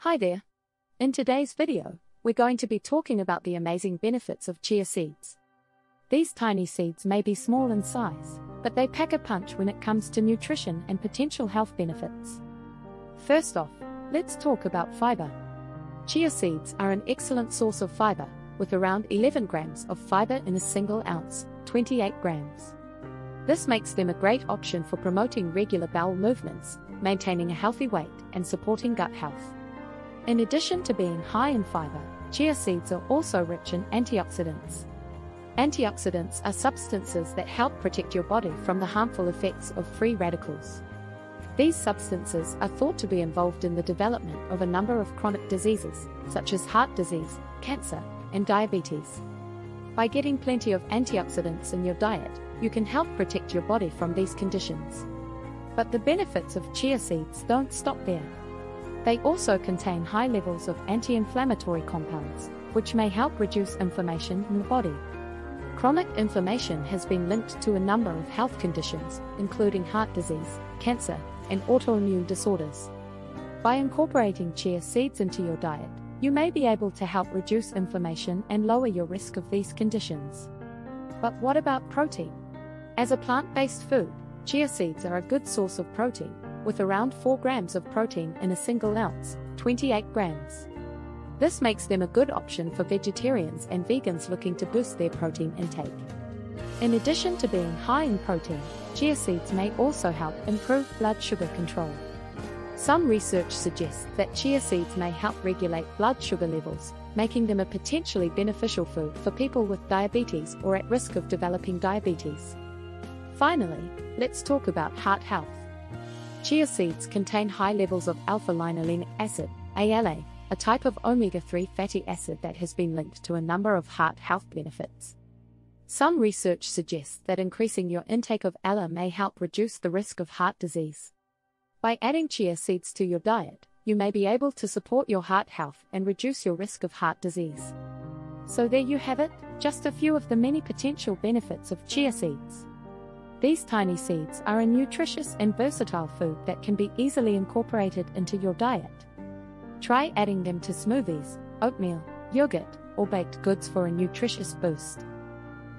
Hi there. In today's video, we're going to be talking about the amazing benefits of chia seeds. These tiny seeds may be small in size, but they pack a punch when it comes to nutrition and potential health benefits. First off, let's talk about fiber. Chia seeds are an excellent source of fiber, with around 11 grams of fiber in a single ounce, 28 grams. This makes them a great option for promoting regular bowel movements, maintaining a healthy weight, and supporting gut health. In addition to being high in fiber, chia seeds are also rich in antioxidants. Antioxidants are substances that help protect your body from the harmful effects of free radicals. These substances are thought to be involved in the development of a number of chronic diseases, such as heart disease, cancer, and diabetes. By getting plenty of antioxidants in your diet, you can help protect your body from these conditions. But the benefits of chia seeds don't stop there. They also contain high levels of anti-inflammatory compounds, which may help reduce inflammation in the body. Chronic inflammation has been linked to a number of health conditions, including heart disease, cancer, and autoimmune disorders. By incorporating chia seeds into your diet, you may be able to help reduce inflammation and lower your risk of these conditions. But what about protein? As a plant-based food, chia seeds are a good source of protein, with around 4 grams of protein in a single ounce, 28 grams. This makes them a good option for vegetarians and vegans looking to boost their protein intake. In addition to being high in protein, chia seeds may also help improve blood sugar control. Some research suggests that chia seeds may help regulate blood sugar levels, making them a potentially beneficial food for people with diabetes or at risk of developing diabetes. Finally, let's talk about heart health. Chia seeds contain high levels of alpha-linolenic acid, ALA, a type of omega-3 fatty acid that has been linked to a number of heart health benefits. Some research suggests that increasing your intake of ALA may help reduce the risk of heart disease. By adding chia seeds to your diet, you may be able to support your heart health and reduce your risk of heart disease. So there you have it, just a few of the many potential benefits of chia seeds. These tiny seeds are a nutritious and versatile food that can be easily incorporated into your diet. Try adding them to smoothies, oatmeal, yogurt, or baked goods for a nutritious boost.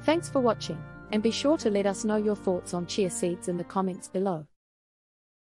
Thanks for watching, and be sure to let us know your thoughts on chia seeds in the comments below.